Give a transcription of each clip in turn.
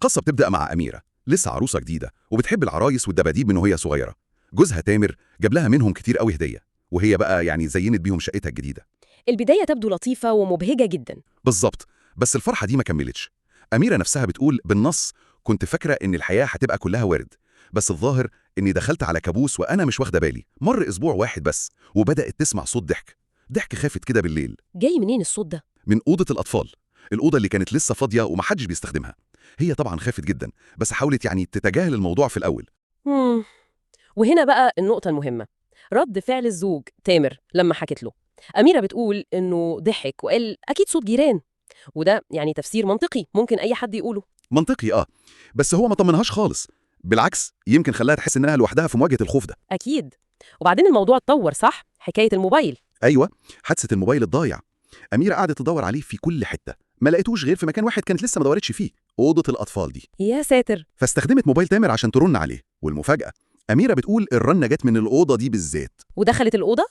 القصة بتبدأ مع أميرة، لسه عروسة جديدة وبتحب العرايس والدباديب من وهي صغيرة. جوزها تامر جاب لها منهم كتير قوي هدية، وهي بقى يعني زينت بيهم شقتها الجديدة. البداية تبدو لطيفة ومبهجة جدا. بالظبط، بس الفرحة دي ما كملتش. أميرة نفسها بتقول بالنص: كنت فاكرة إن الحياة هتبقى كلها ورد، بس الظاهر إني دخلت على كابوس وأنا مش واخدة بالي. مر أسبوع واحد بس وبدأت تسمع صوت ضحك خافت كده بالليل جاي منين الصوت ده؟ من أوضة الأطفال، الأوضة اللي كانت لسه فاضية ومحدش بيستخدمها. هي طبعا خافت جدا، بس حاولت يعني تتجاهل الموضوع في الأول. مم. وهنا بقى النقطة المهمة، رد فعل الزوج تامر لما حكت له. أميرة بتقول إنه ضحك وقال أكيد صوت جيران، وده يعني تفسير منطقي ممكن أي حد يقوله. منطقي بس هو ما طمنهاش خالص، بالعكس يمكن خلاها تحس إنها لوحدها في مواجهة الخوف ده. أكيد. وبعدين الموضوع اتطور، صح؟ حكاية الموبايل. أيوة، حادثة الموبايل الضايع. أميرة قعدت تدور عليه في كل حتة، ما لقيتوش غير في مكان واحد كانت لسه ما دورتش فيه، أوضة الأطفال دي. يا ساتر. فاستخدمت موبايل تامر عشان ترن عليه، والمفاجأة أميرة بتقول الرنة جت من الأوضة دي بالذات. ودخلت الأوضة؟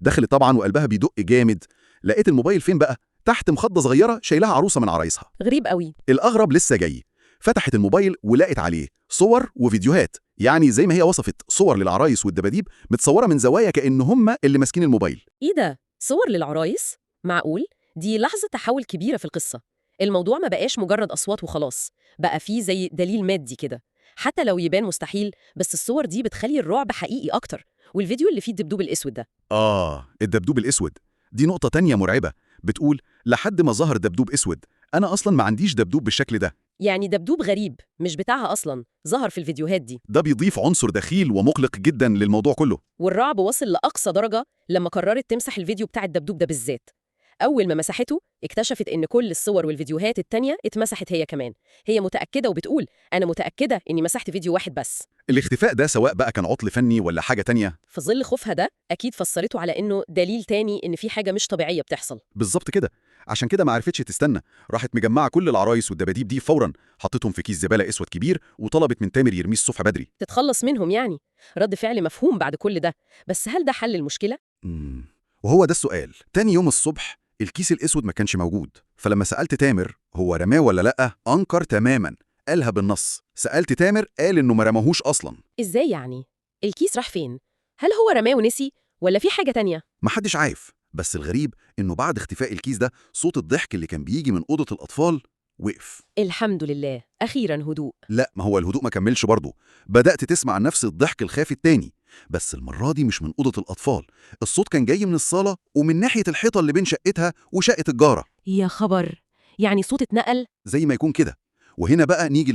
دخلت طبعا وقلبها بيدق جامد. لقيت الموبايل فين بقى؟ تحت مخدة صغيرة شايلها عروسة من عرايسها. غريب قوي. الأغرب لسه جاي. فتحت الموبايل ولقت عليه صور وفيديوهات، يعني زي ما هي وصفت، صور للعرايس والدباديب متصورة من زوايا كأن هم اللي ماسكين الموبايل. إيه ده؟ صور للعرايس؟ معقول؟ دي لحظة تحول كبيرة في القصة. الموضوع ما بقاش مجرد أصوات وخلاص، بقى فيه زي دليل مادي كده. حتى لو يبان مستحيل، بس الصور دي بتخلي الرعب حقيقي أكتر. والفيديو اللي فيه الدبدوب الأسود ده. الدبدوب الأسود دي نقطة تانية مرعبة. بتقول لحد ما ظهر دبدوب أسود، أنا أصلا ما عنديش دبدوب بالشكل ده. يعني دبدوب غريب مش بتاعها أصلا ظهر في الفيديوهات دي. ده بيضيف عنصر دخيل ومقلق جدا للموضوع كله. والرعب وصل لأقصى درجة لما قررت تمسح الفيديو بتاع الدبدوب ده بالذات. أول ما مسحته اكتشفت إن كل الصور والفيديوهات التانية اتمسحت هي كمان. هي متأكدة وبتقول أنا متأكدة إني مسحت فيديو واحد بس. الاختفاء ده سواء بقى كان عطل فني ولا حاجة تانية. في ظل خوفها ده أكيد فسرته على إنه دليل تاني إن في حاجة مش طبيعية بتحصل. بالظبط كده. عشان كده ما عرفتش تستنى، راحت مجمعة كل العرايس والدباديب دي فورا، حطتهم في كيس زبالة أسود كبير وطلبت من تامر يرميه الصبح بدري. تتخلص منهم يعني. رد فعل مفهوم بعد كل ده، بس هل ده حل المشكلة؟ وهو ده السؤال. تاني يوم الصبح الكيس الأسود ما كانش موجود، فلما سألت تامر هو رماه ولا لأ، أنكر تماما، قالها بالنص. سألت تامر قال إنه ما رماهوش أصلا. إزاي يعني؟ الكيس راح فين؟ هل هو رماه ونسي ولا في حاجة تانية؟ محدش عارف، بس الغريب إنه بعد اختفاء الكيس ده صوت الضحك اللي كان بيجي من أوضة الأطفال وقف. الحمد لله، أخيراً هدوء. لا، ما هو الهدوء ما كملش برضه. بدأت تسمع نفس الضحك الخافت تاني، بس المرة دي مش من أوضة الأطفال. الصوت كان جاي من الصالة ومن ناحية الحيطة اللي بين شقتها وشقة الجارة. يا خبر، يعني صوت اتنقل؟ زي ما يكون كده. وهنا بقى نيجي